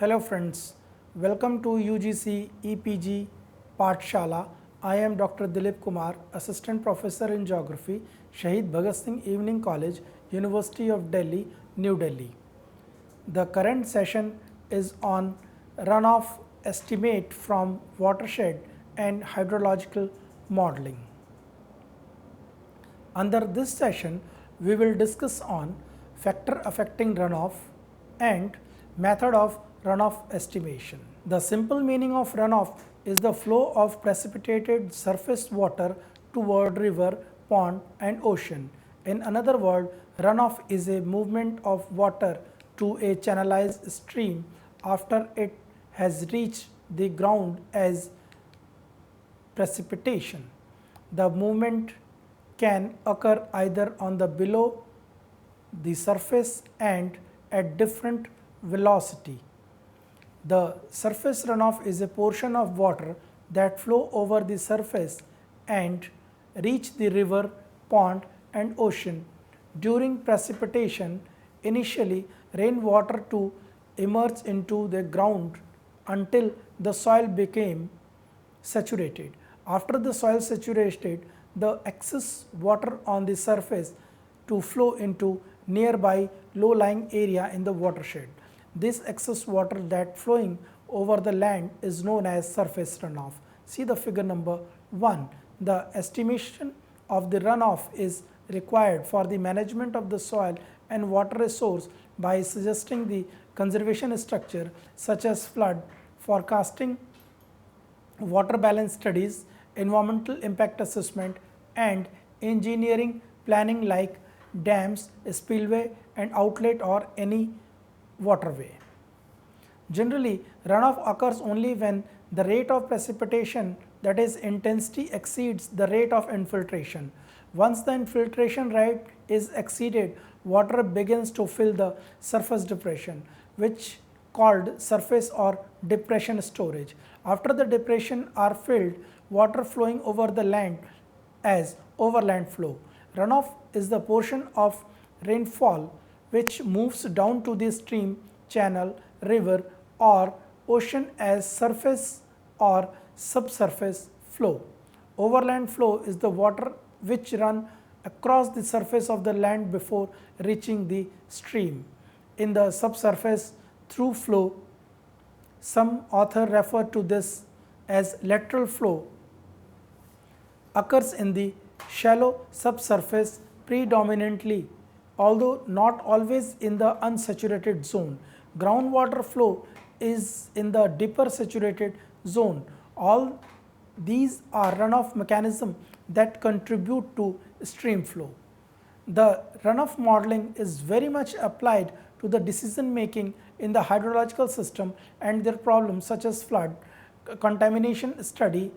Hello friends, welcome to UGC EPG Pathshala. I am Dr. Dilip Kumar, Assistant Professor in Geography, Shahid Bhagat Singh Evening College, University of Delhi, New Delhi. The current session is on runoff estimate from watershed and hydrological modeling. Under this session, we will discuss on factor affecting runoff and method of runoff estimation. The simple meaning of runoff is the flow of precipitated surface water toward river, pond and ocean. In another word, runoff is a movement of water to a channelized stream after it has reached the ground as precipitation. The movement can occur either on the below the surface and at different velocity. The surface runoff is a portion of water that flow over the surface and reach the river, pond and ocean during precipitation. Initially, rainwater to emerge into the ground until the soil became saturated. After the soil saturated, the excess water on the surface to flow into nearby low-lying area in the watershed. This excess water that flowing over the land is known as surface runoff. See the figure number 1. The estimation of the runoff is required for the management of the soil and water resource by suggesting the conservation structure such as flood, forecasting, water balance studies, environmental impact assessment and engineering planning like dams, spillway and outlet or any waterway. Generally, runoff occurs only when the rate of precipitation, that is intensity, exceeds the rate of infiltration. Once the infiltration rate is exceeded, water begins to fill the surface depression, which called surface or depression storage. After the depression are filled, water flowing over the land as overland flow. Runoff is the portion of rainfall which moves down to the stream, channel, river or ocean as surface or subsurface flow. Overland flow is the water which run across the surface of the land before reaching the stream. In the subsurface through flow, some author refer to this as lateral flow, occurs in the shallow subsurface predominantly, although not always in the unsaturated zone. Groundwater flow is in the deeper saturated zone. All these are runoff mechanisms that contribute to stream flow. The runoff modeling is very much applied to the decision making in the hydrological system and their problems such as flood, contamination study,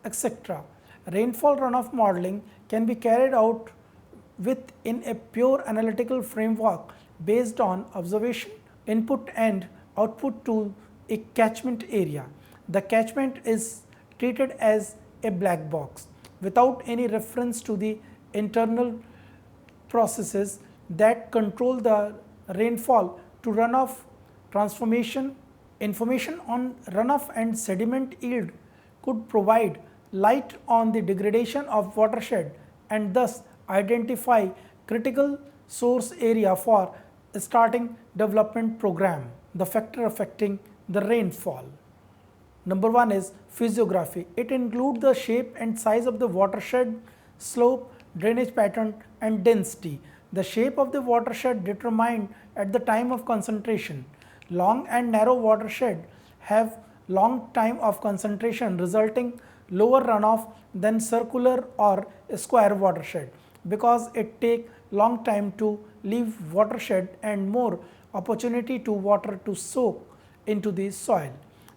etc. Rainfall runoff modeling can be carried out within a pure analytical framework based on observation, input and output to a catchment area. The catchment is treated as a black box without any reference to the internal processes that control the rainfall to runoff transformation. Information on runoff and sediment yield could provide light on the degradation of watershed and thus identify critical source area for starting development program. The factor affecting the rainfall. Number 1 is physiography. It includes the shape and size of the watershed, slope, drainage pattern and density. The shape of the watershed determined at the time of concentration. Long and narrow watershed have long time of concentration resulting lower runoff than circular or square watershed because it take long time to leave watershed and more opportunity to water to soak into the soil.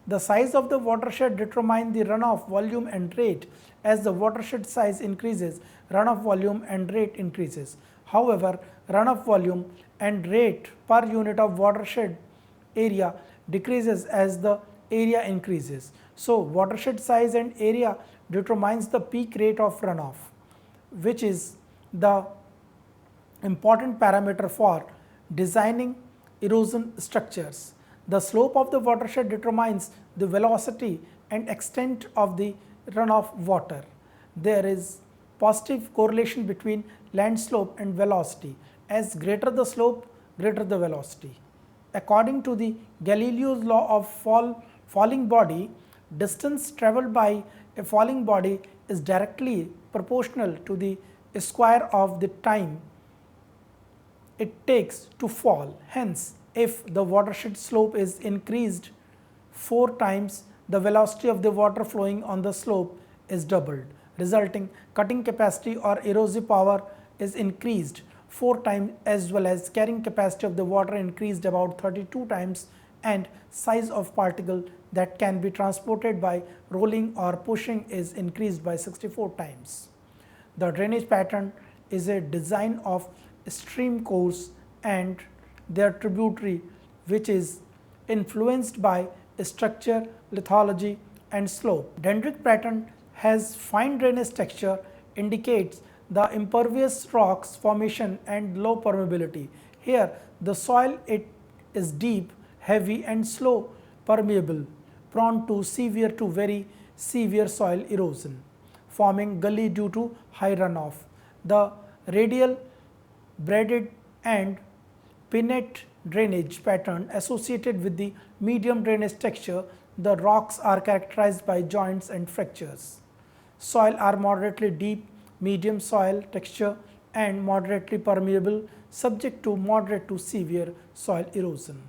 The size of the watershed determines the runoff volume and rate. As the watershed size increases, runoff volume and rate increases. However, runoff volume and rate per unit of watershed area decreases as the area increases. So, watershed size and area determines the peak rate of runoff, which is the important parameter for designing erosion structures. The slope of the watershed determines the velocity and extent of the runoff water. There is positive correlation between land slope and velocity. As greater the slope, greater the velocity. According to the Galileo's law of falling body, distance travelled by a falling body is directly proportional to the square of the time it takes to fall. Hence, if the watershed slope is increased 4 times, the velocity of the water flowing on the slope is doubled, resulting cutting capacity or erosive power is increased 4 times, as well as carrying capacity of the water increased about 32 times, and size of particle that can be transported by rolling or pushing is increased by 64 times. The drainage pattern is a design of stream course and their tributary, which is influenced by structure, lithology and slope. Dendritic pattern has fine drainage texture, indicates the impervious rocks formation and low permeability. Here the soil is deep, heavy and slow permeable, prone to very severe soil erosion, forming gully due to high runoff. The radial, braided and pinnate drainage pattern associated with the medium drainage texture, the rocks are characterized by joints and fractures. Soil are moderately deep, medium soil texture and moderately permeable, subject to moderate to severe soil erosion.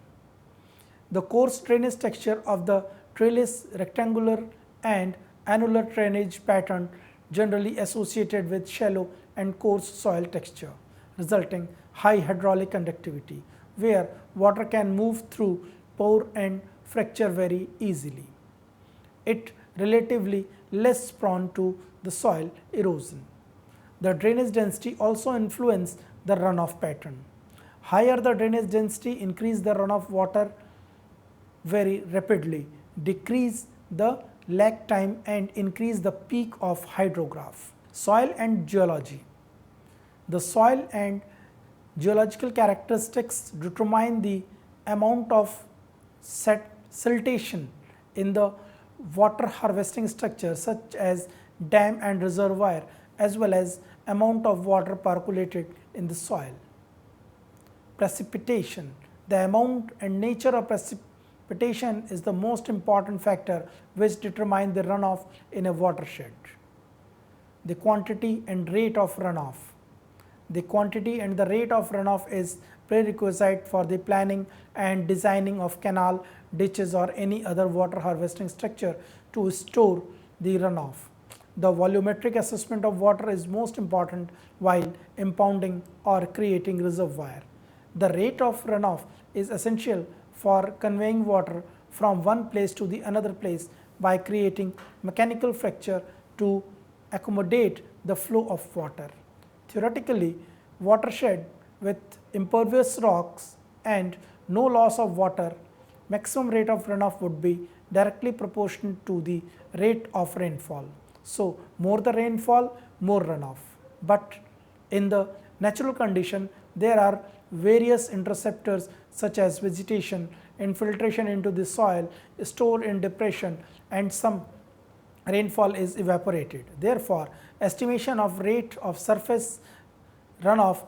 The coarse drainage texture of the trellis rectangular and annular drainage pattern generally associated with shallow and coarse soil texture, resulting high hydraulic conductivity, where water can move through pore and fracture very easily. It relatively less prone to the soil erosion. The drainage density also influence the runoff pattern. Higher the drainage density, increase the runoff water very rapidly, decrease the lag time and increase the peak of hydrograph. Soil and geology. The soil and geological characteristics determine the amount of siltation in the water harvesting structure such as dam and reservoir, as well as amount of water percolated in the soil. Precipitation. The amount and nature of precipitation is the most important factor which determine the runoff in a watershed. The quantity and rate of runoff. The quantity and the rate of runoff is prerequisite for the planning and designing of canal, ditches or any other water harvesting structure to store the runoff. The volumetric assessment of water is most important while impounding or creating reservoir. The rate of runoff is essential for conveying water from one place to the another place by creating mechanical fracture to accommodate the flow of water. Theoretically, watershed with impervious rocks and no loss of water, maximum rate of runoff would be directly proportional to the rate of rainfall. So, more the rainfall, more runoff. But in the natural condition, there are various interceptors such as vegetation, infiltration into the soil, stored in depression, and some rainfall is evaporated. Therefore, estimation of rate of surface runoff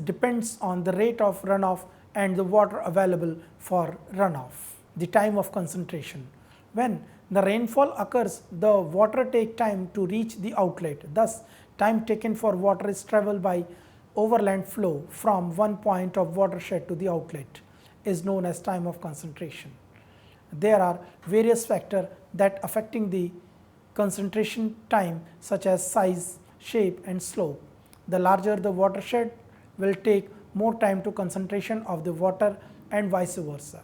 depends on the rate of runoff and the water available for runoff. The time of concentration. When the rainfall occurs, the water takes time to reach the outlet. Thus, time taken for water is travel by overland flow from one point of watershed to the outlet is known as time of concentration. There are various factors that affecting the concentration time such as size, shape and slope. The larger the watershed will take more time to concentration of the water and vice versa.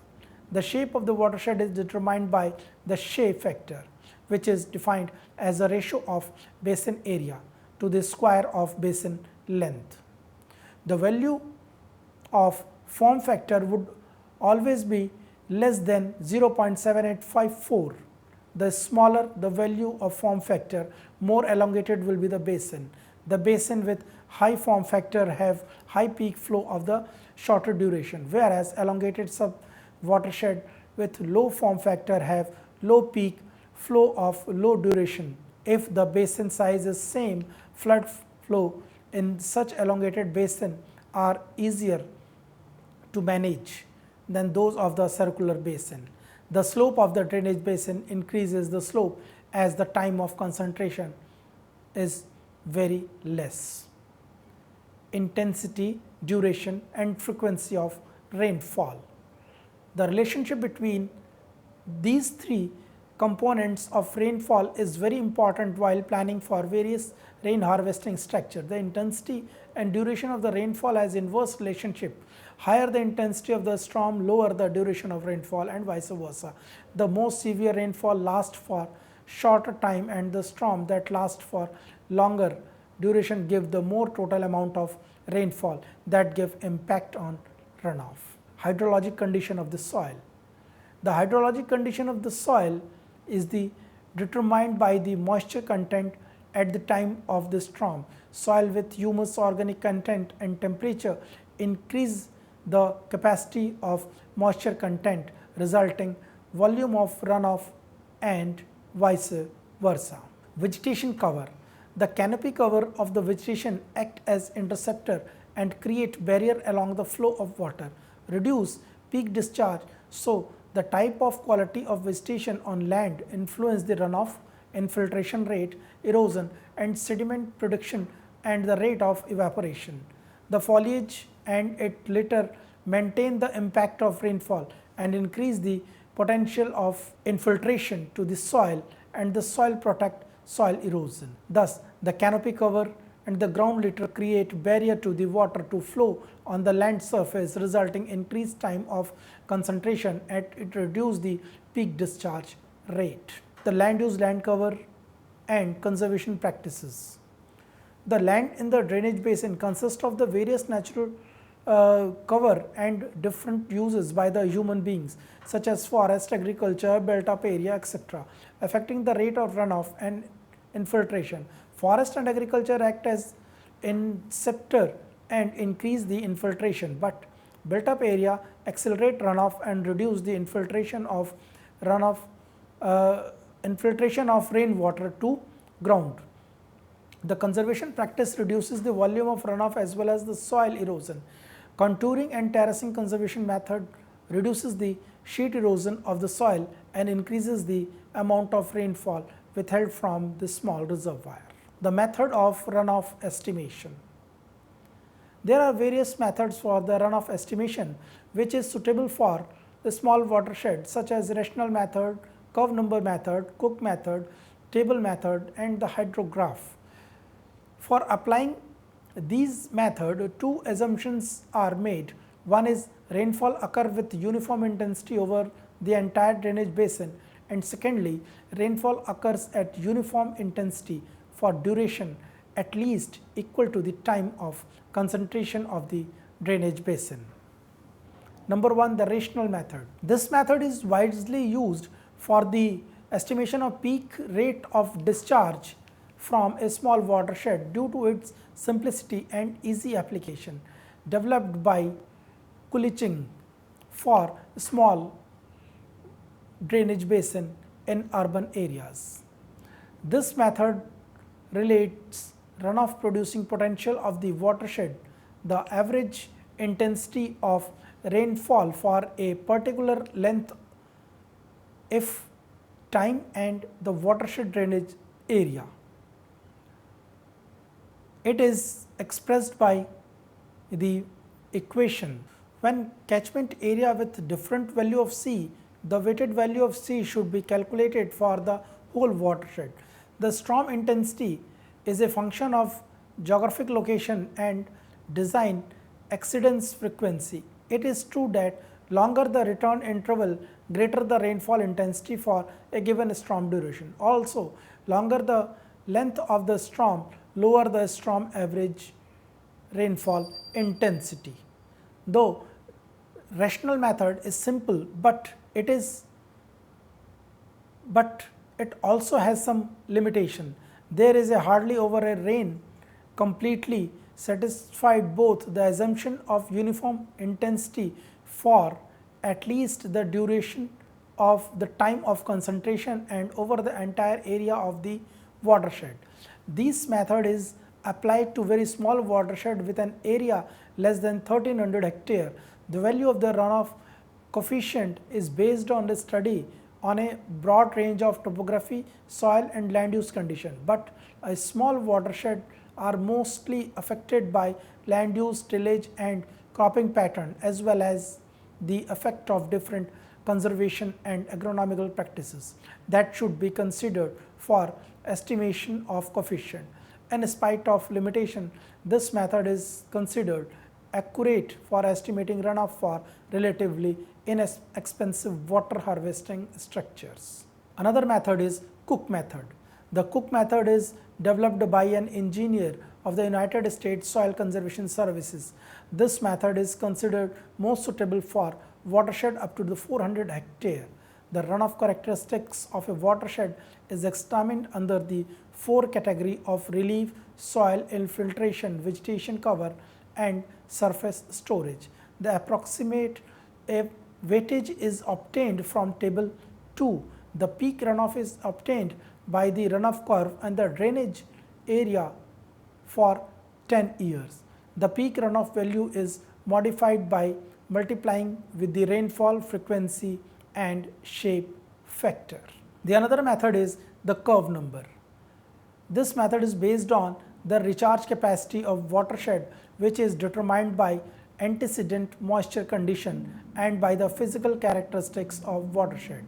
The shape of the watershed is determined by the shape factor, which is defined as a ratio of basin area to the square of basin length. The value of form factor would always be less than 0.7854. The smaller the value of form factor, more elongated will be the basin. The basin with high form factor have high peak flow of the shorter duration, whereas elongated sub watershed with low form factor have low peak flow of low duration. If the basin size is same, flood flow in such elongated basin are easier to manage than those of the circular basin. The slope of the drainage basin increases the slope as the time of concentration is very less. Intensity, duration and frequency of rainfall. The relationship between these three components of rainfall is very important while planning for various rain harvesting structure. The intensity and duration of the rainfall has inverse relationship. Higher the intensity of the storm, lower the duration of rainfall and vice versa. The most severe rainfall lasts for shorter time and the storm that lasts for longer duration give the more total amount of rainfall that give impact on runoff. Hydrologic condition of the soil. The hydrologic condition of the soil is determined by the moisture content at the time of the storm. Soil with humus, organic content and temperature increase the capacity of moisture content resulting volume of runoff and vice versa. Vegetation cover. The canopy cover of the vegetation act as interceptor and create barrier along the flow of water, reduce peak discharge. So, the type of quality of vegetation on land influence the runoff, infiltration rate, erosion and sediment production and the rate of evaporation. The foliage and its litter maintain the impact of rainfall and increase the potential of infiltration to the soil and the soil protect soil erosion. Thus, the canopy cover and the ground litter create barrier to the water to flow on the land surface resulting increased time of concentration and it reduce the peak discharge rate. The land use, land cover and conservation practices. The land in the drainage basin consists of the various natural cover and different uses by the human beings such as forest, agriculture, built up area, etc. affecting the rate of runoff and infiltration. Forest and agriculture act as inceptor and increase the infiltration, but built up area accelerate runoff and reduce the infiltration of rainwater to ground. The conservation practice reduces the volume of runoff as well as the soil erosion. Contouring and terracing conservation method reduces the sheet erosion of the soil and increases the amount of rainfall withheld from the small reservoir. The method of runoff estimation. There are various methods for the runoff estimation which is suitable for the small watershed such as rational method, curve number method, Cook method, table method and the hydrograph. For applying these method, two assumptions are made. One is rainfall occur with uniform intensity over the entire drainage basin and secondly rainfall occurs at uniform intensity for duration at least equal to the time of concentration of the drainage basin. Number 1, the rational method. This method is widely used for the estimation of peak rate of discharge from a small watershed due to its simplicity and easy application. Developed by Kuliching for small drainage basin in urban areas. This method relates runoff producing potential of the watershed, the average intensity of rainfall for a particular length if time and the watershed drainage area. It is expressed by the equation. When catchment area with different value of C, the weighted value of C should be calculated for the whole watershed. The storm intensity is a function of geographic location and design exceedance frequency. It is true that longer the return interval, greater the rainfall intensity for a given storm duration. Also, longer the length of the storm, lower the storm average rainfall intensity. Though rational method is simple, but it also has some limitation. There is a hardly over a rain completely satisfied both the assumption of uniform intensity for at least the duration of the time of concentration and over the entire area of the watershed. This method is applied to very small watershed with an area less than 1300 hectare. The value of the runoff coefficient is based on the study on a broad range of topography, soil and land use condition, but a small watershed are mostly affected by land use, tillage and cropping pattern, as well as the effect of different conservation and agronomical practices that should be considered for estimation of coefficient. In spite of limitation, this method is considered accurate for estimating runoff for relatively inexpensive water harvesting structures. Another method is Cook method. The Cook method is developed by an engineer of the United States Soil Conservation Services. This method is considered most suitable for watershed up to the 400 hectare. The runoff characteristics of a watershed is examined under the 4 category of relief, soil infiltration, vegetation cover and surface storage. The approximate weightage is obtained from table 2. The peak runoff is obtained by the runoff curve and the drainage area for 10 years. The peak runoff value is modified by multiplying with the rainfall frequency and shape factor. The another method is the curve number. This method is based on the recharge capacity of watershed, which is determined by antecedent moisture condition and by the physical characteristics of watershed.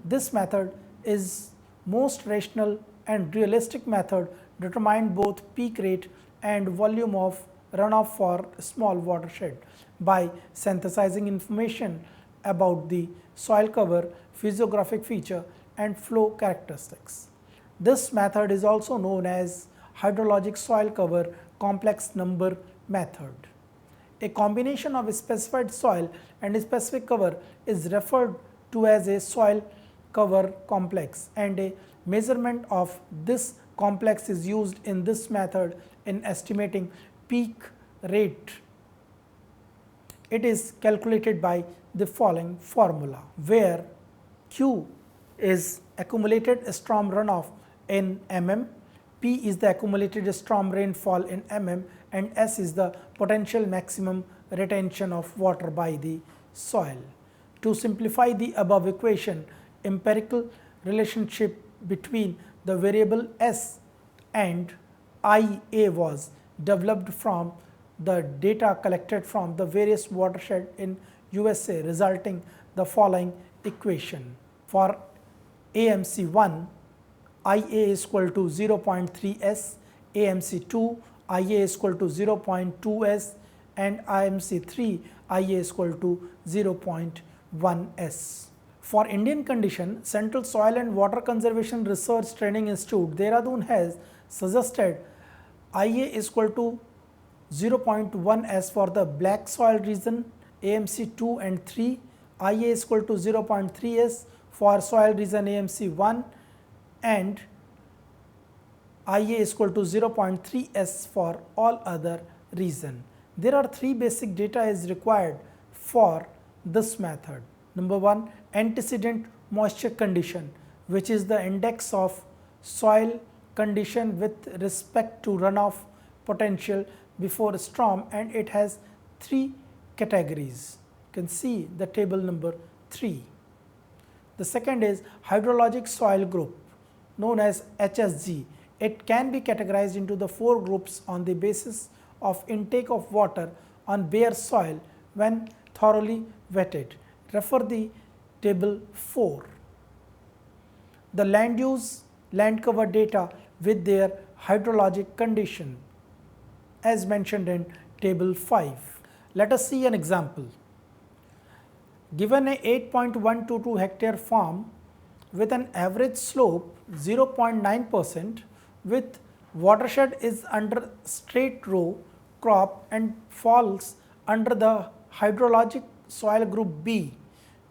This method is most rational and realistic method determine both peak rate and volume of runoff for small watershed by synthesizing information about the soil cover, physiographic feature and flow characteristics. This method is also known as hydrologic soil cover complex number method. A combination of a specified soil and a specific cover is referred to as a soil cover complex, and a measurement of this complex is used in this method in estimating peak rate. It is calculated by the following formula, where Q is accumulated storm runoff in mm, P is the accumulated storm rainfall in mm, and S is the potential maximum retention of water by the soil. To simplify the above equation, empirical relationship between the variable S and IA was developed from the data collected from the various watershed in USA, resulting the following equation. For AMC 1, IA is equal to 0.3 S, AMC 2, IA is equal to 0.2 S, and IMC 3, IA is equal to 0.1 S. For Indian condition, Central Soil and Water Conservation Research Training Institute, Dehradun has suggested IA is equal to 0.1 S for the black soil region, AMC 2 and 3, IA is equal to 0.3 S for soil region AMC 1, and IA is equal to 0.3 S for all other region. There are 3 basic data is required for this method. Number 1, antecedent moisture condition, which is the index of soil condition with respect to runoff potential before storm, and it has 3 categories. You can see the table number 3. The second is hydrologic soil group, known as HSG. It can be categorized into the 4 groups on the basis of intake of water on bare soil when thoroughly wetted. Refer the table 4. The land use, land cover data with their hydrologic condition as mentioned in table 5. Let us see an example. Given a 8.122 hectare farm with an average slope 0.9%, with watershed is under straight row crop and falls under the hydrologic soil group B.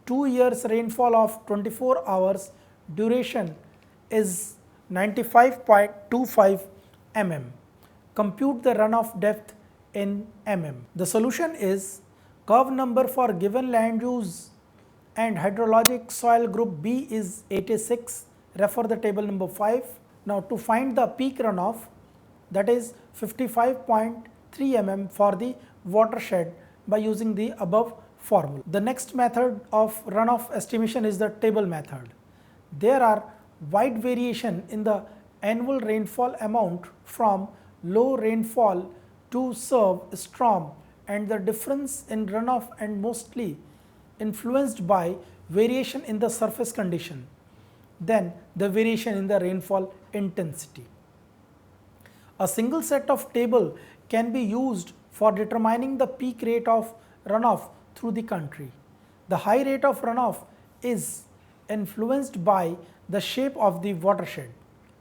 2 years rainfall of 24 hours, duration is 95.25 mm. Compute the runoff depth in mm. The solution is curve number for given land use and hydrologic soil group B is 86. Refer the table number 5. Now to find the peak runoff, that is 55.3 mm for the watershed by using the above formula. The next method of runoff estimation is the table method. There are wide variation in the annual rainfall amount from low rainfall to serve storm, and the difference in runoff and mostly influenced by variation in the surface condition, then the variation in the rainfall intensity. A single set of table can be used for determining the peak rate of runoff through the country. The high rate of runoff is influenced by the shape of the watershed,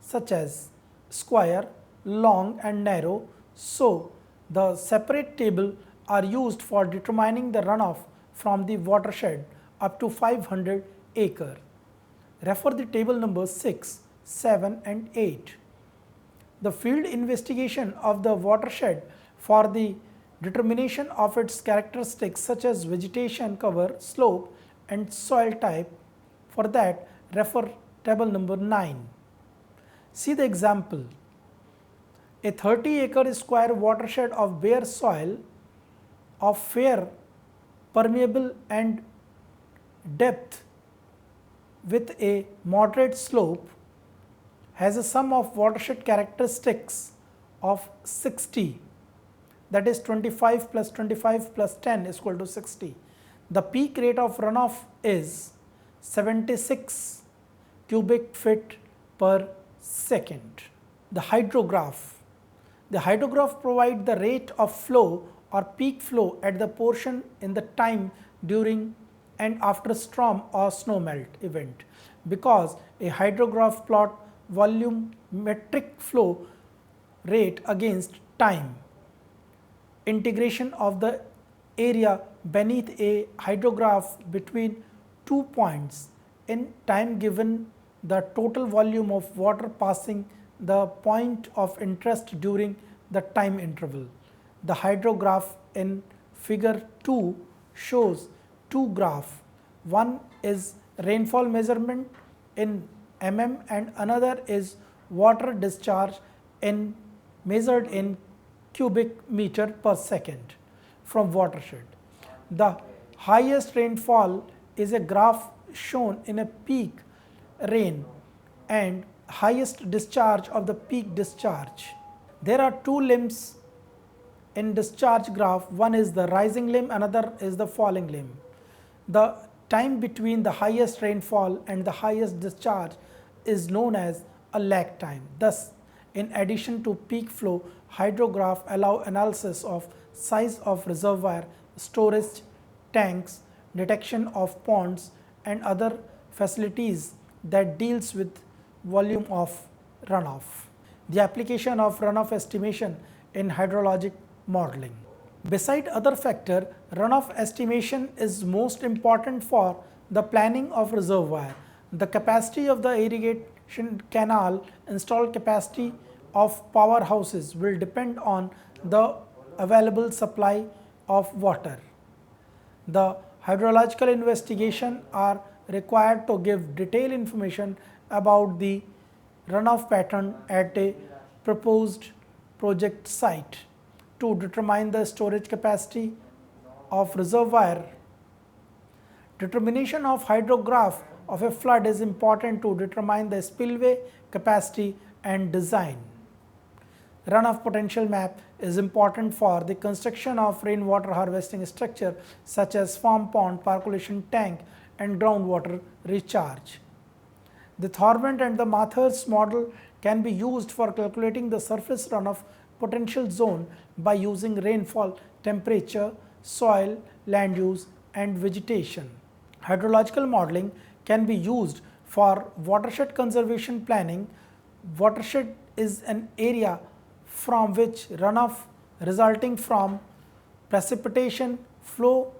such as square, long and narrow. So, the separate table are used for determining the runoff from the watershed up to 500 acre. Refer the table number 6, 7 and 8. The field investigation of the watershed for the determination of its characteristics such as vegetation cover, slope and soil type. For that, refer table number 9. See the example. A 30-acre square watershed of bare soil of fair, permeable and depth with a moderate slope has a sum of watershed characteristics of 60, that is 25 plus 25 plus 10 is equal to 60. The peak rate of runoff is 76 cubic feet per second. The hydrograph. The hydrograph provides the rate of flow or peak flow at the portion in the time during and after storm or snow melt event, because a hydrograph plot volumetric flow rate against time. Integration of the area beneath a hydrograph between 2 points in time given the total volume of water passing the point of interest during the time interval. The hydrograph in figure 2 shows two graphs. One is rainfall measurement in mm and another is water discharge in measured in cubic meter per second from watershed. The highest rainfall is a graph shown in a peak rain and highest discharge of the peak discharge. There are two limbs in discharge graph. One is the rising limb, another is the falling limb. The time between the highest rainfall and the highest discharge is known as a lag time. Thus, in addition to peak flow, hydrograph allow analysis of size of reservoir, storage tanks, detection of ponds and other facilities that deals with volume of runoff. The application of runoff estimation in hydrologic modeling. Beside other factor, runoff estimation is most important for the planning of reservoir. The capacity of the irrigation canal, installed capacity of powerhouses will depend on the available supply of water. The hydrological investigation are required to give detailed information about the runoff pattern at a proposed project site. To determine the storage capacity of reservoir, determination of hydrograph of a flood is important to determine the spillway capacity and design. Runoff potential map is important for the construction of rainwater harvesting structure such as farm pond, percolation tank and groundwater recharge. The Thorvend and the Mathers model can be used for calculating the surface runoff potential zone by using rainfall, temperature, soil, land use and vegetation. Hydrological modeling can be used for watershed conservation planning. Watershed is an area from which runoff resulting from precipitation flow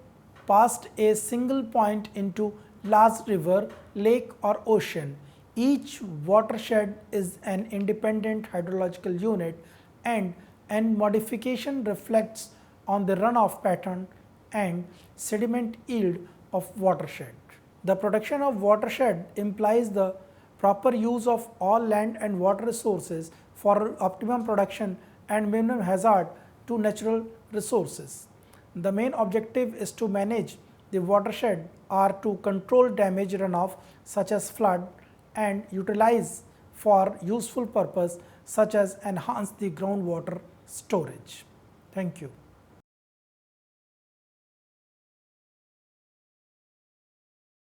past a single point into large river, lake or ocean. Each watershed is an independent hydrological unit and modification reflects on the runoff pattern and sediment yield of watershed. The protection of watershed implies the proper use of all land and water resources for optimum production and minimum hazard to natural resources. The main objective is to manage the watershed or to control damage runoff such as flood and utilize for useful purpose such as enhance the groundwater storage. Thank you.